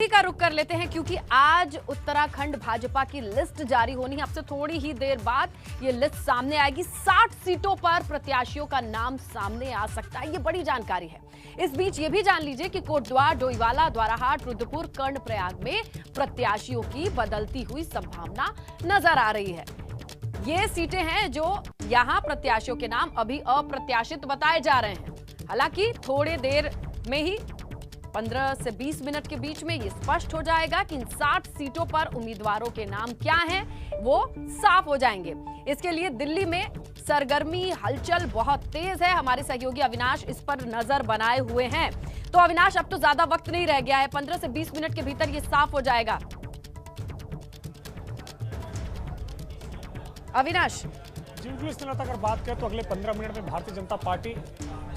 का रुख कर लेते हैं क्योंकि आज उत्तराखंड भाजपा की लिस्ट जारी होनी है। अब से थोड़ी ही देर बाद ये लिस्ट सामने आएगी। 60 सीटों पर प्रत्याशियों का नाम सामने आ सकता है, ये बड़ी जानकारी है। इस बीच ये भी जान लीजिए कि कोटद्वार, डोईवाला, द्वाराहाट, रुद्रपुर, कर्णप्रयाग में प्रत्याशियों की बदलती हुई संभावना नजर आ रही है। ये सीटें हैं जो यहां प्रत्याशियों के नाम अभी अप्रत्याशित बताए जा रहे हैं। हालांकि थोड़ी देर में ही 15 से 20 मिनट के बीच में ये स्पष्ट हो जाएगा कि इन 60 सीटों पर उम्मीदवारों के नाम क्या हैं, वो साफ हो जाएंगे। इसके लिए दिल्ली में सरगर्मी, हलचल बहुत तेज है। हमारे सहयोगी अविनाश इस पर नजर बनाए हुए हैं। तो अविनाश, अब तो ज्यादा वक्त नहीं रह गया है, 15 से 20 मिनट के भीतर ये साफ हो जाएगा। अविनाश जी इस अगर बात करें तो अगले 15 मिनट में भारतीय जनता पार्टी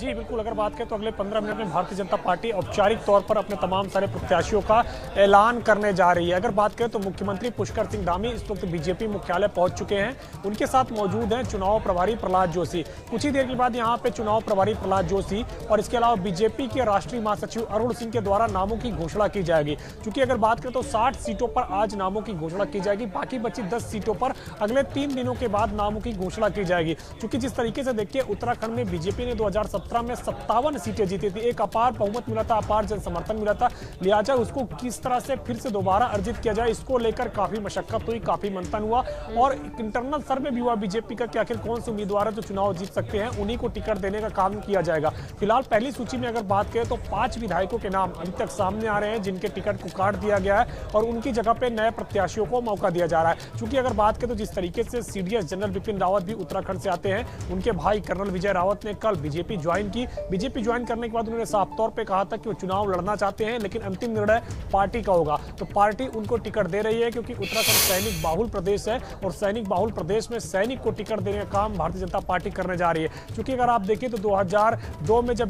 अगर बात करें तो अगले 15 मिनट में भारतीय जनता पार्टी औपचारिक तौर पर अपने तमाम सारे प्रत्याशियों का ऐलान करने जा रही है। अगर बात करें तो मुख्यमंत्री पुष्कर सिंह धामी इस वक्त बीजेपी मुख्यालय पहुंच चुके हैं। उनके साथ मौजूद हैं चुनाव प्रभारी प्रहलाद जोशी। कुछ ही देर के बाद यहां पे चुनाव प्रभारी प्रहलाद जोशी और इसके अलावा बीजेपी के राष्ट्रीय महासचिव अरुण सिंह के द्वारा नामों की घोषणा की जाएगी। क्योंकि अगर बात करें तो 60 सीटों पर आज नामों की घोषणा की जाएगी, बाकी बची 10 सीटों पर अगले 3 दिनों के बाद नामों की घोषणा की जाएगी। क्योंकि जिस तरीके से देखिए उत्तराखंड में बीजेपी ने 2017 में 57 सीटें जीती थी, एक अपार बहुमत मिला था, अपार जन समर्थन मिला था। लिहाजा उसको किस तरह से फिर से दोबारा अर्जित किया जाए, इसको लेकर काफी मशक्कत हुई, काफी मंथन हुआ और इंटरनल सर्वे भी हुआ बीजेपी का कि आखिर कौन से उम्मीदवार है जो चुनाव जीत सकते हैं, उन्हीं को टिकट देने का काम किया जाएगा। फिलहाल पहली सूची में अगर बात करें तो 5 विधायकों के नाम अभी तक सामने आ रहे हैं जिनके टिकट को काट दिया गया है और उनकी जगह पे नए प्रत्याशियों को मौका दिया जा रहा है। क्योंकि अगर बात करें तो जिस तरीके से सीडीएस जनरल बिपिन रावत भी उत्तराखंड से आते हैं, उनके भाई कर्नल विजय रावत ने कल बीजेपी ज्वाइन की। बीजेपी ज्वाइन करने के बाद उन्होंने साफ तौर पे कहा था कि वो चुनाव लड़ना चाहते हैं, लेकिन अंतिम निर्णय पार्टी का होगा। तो पार्टी उनको टिकट दे रही है क्योंकि उत्तराखंड सैनिक बाहुल प्रदेश है और सैनिक बाहुल प्रदेश में सैनिक को टिकट देने का काम भारतीय जनता पार्टी करने जा रही है। क्योंकि अगर आप देखिए तो 2002 में जब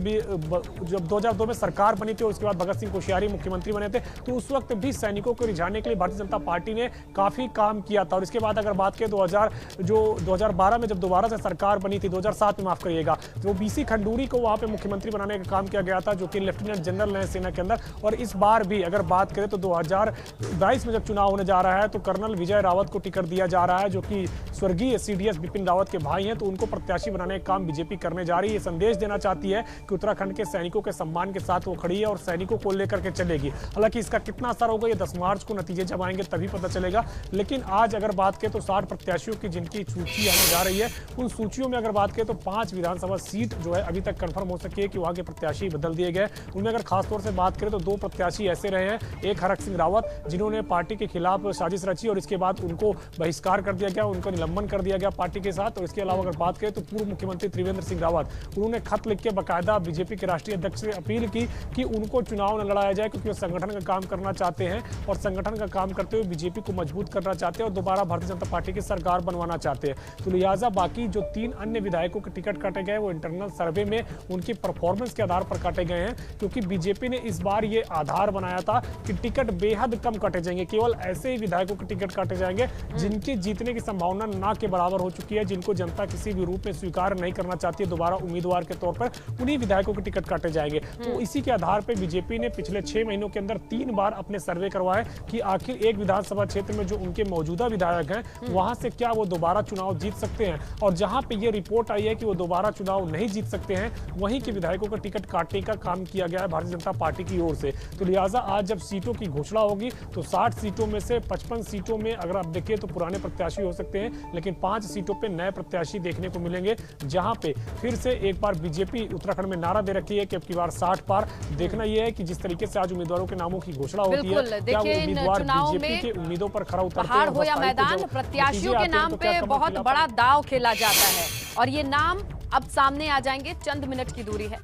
2002 में सरकार बनी थी और उसके बाद भगत सिंह कोश्यारी मुख्यमंत्री बने थे, तो उस वक्त भी सैनिकों को रिझाने के लिए भारतीय जनता पार्टी ने काफी काम किया था। और इसके बाद अगर बात करें 2012 में जब दोबारा से सरकार बनी थी, 2007 में माफ करिएगा, तो बीसी खंडूरी को वहां पे मुख्यमंत्री बनाने का काम किया गया था, जो कि लेफ्टिनेंट जनरल है सेना के अंदर। और इस बार भी अगर बात करें तो 2022 में जब चुनाव होने जा रहा है तो कर्नल विजय रावत को टिकट दिया जा रहा है, जो कि स्वर्गीय सीडीएस बिपिन रावत के भाई हैं। तो उनको प्रत्याशी बनाने का काम बीजेपी करने जा रही है। संदेश देना चाहती है कि उत्तराखंड के सैनिकों के सम्मान के साथ वो खड़ी है और सैनिकों को लेकर के चलेगी। हालांकि इसका कितना असर होगा ये 10 मार्च को नतीजे जब आएंगे तभी पता चलेगा। लेकिन आज अगर बात करें तो 60 प्रत्याशियों की जिनकी सूची आने जा रही है, उन सूचियों में अगर बात करें तो 5 विधानसभा सीट जो है अभी तक कंफर्म हो सकी है कि वहां के प्रत्याशी बदल दिए गए। उनमें अगर खासतौर से बात करें तो 2 प्रत्याशी ऐसे रहे हैं, एक हरक सिंह रावत जिन्होंने पार्टी के खिलाफ साजिश रची और इसके बाद उनको बहिष्कार कर दिया गया, उनका निलंबन कर दिया गया पार्टी के साथ। और इसके अलावा अगर बात करें तो पूर्व मुख्यमंत्री त्रिवेंद्र सिंह रावत, उन्होंने खत लिख के बाकायदा बीजेपी के राष्ट्रीय अध्यक्ष से अपील की कि उनको चुनाव न लड़ाया जाए, क्योंकि वो संगठन का काम करना चाहते हैं और संगठन का काम करते हुए बीजेपी को मजबूत करना चाहते हैं और दोबारा भारतीय जनता पार्टी की सरकार बनवाना चाहते हैं। तो लिहाजा बाकी जो 3 अन्य विधायकों के टिकट काटे गए वो इंटरनल सर्वे में उनकी परफॉर्मेंस के आधार पर काटे गए हैं। क्योंकि बीजेपी ने इस बार ये आधार बनाया था कि टिकट बेहद कम काटे जाएंगे, केवल ऐसे ही विधायकों के टिकट काटे जाएंगे जिनके जीतने की संभावना ना के बराबर हो चुकी है, जिनको जनता किसी भी रूप में स्वीकार नहीं करना चाहती है दोबारा उम्मीदवार के तौर पर, उन्हीं विधायकों के टिकट काटे जाएंगे। तो इसी के आधार पर बीजेपी ने पिछले 6 महीनों के अंदर 3 बार अपने सर्वे करवाए कि आखिर एक विधानसभा क्षेत्र में जो उनके मौजूदा विधायक हैं वहां से क्या वो दोबारा चुनाव जीत सकते हैं। और जहां पे ये रिपोर्ट आई है कि वो दोबारा चुनाव नहीं जीत सकते हैं, वहीं के विधायकों का टिकट काटने का काम किया गया है भारतीय जनता पार्टी की ओर से। तो लिहाजा आज जब सीटों की घोषणा होगी तो 60 सीटों में से 55 सीटों में अगर आप देखिए तो पुराने प्रत्याशी हो सकते हैं, लेकिन 5 सीटों पे नए प्रत्याशी देखने को मिलेंगे, जहां पे फिर से एक बार बीजेपी उत्तराखंड में नारा दे रखी है कि अब की बार 60 पार। देखना यह है कि जिस तरीके से आज उम्मीदवारों के नामों की घोषणा होती है, क्या वो उम्मीदवार बीजेपी के उम्मीदों पर खरा उतरते हैं हो या मैदान, प्रत्याशियों के नाम पे बहुत बड़ा दांव खेला जाता है और ये नाम अब सामने आ जाएंगे। चंद मिनट की दूरी है।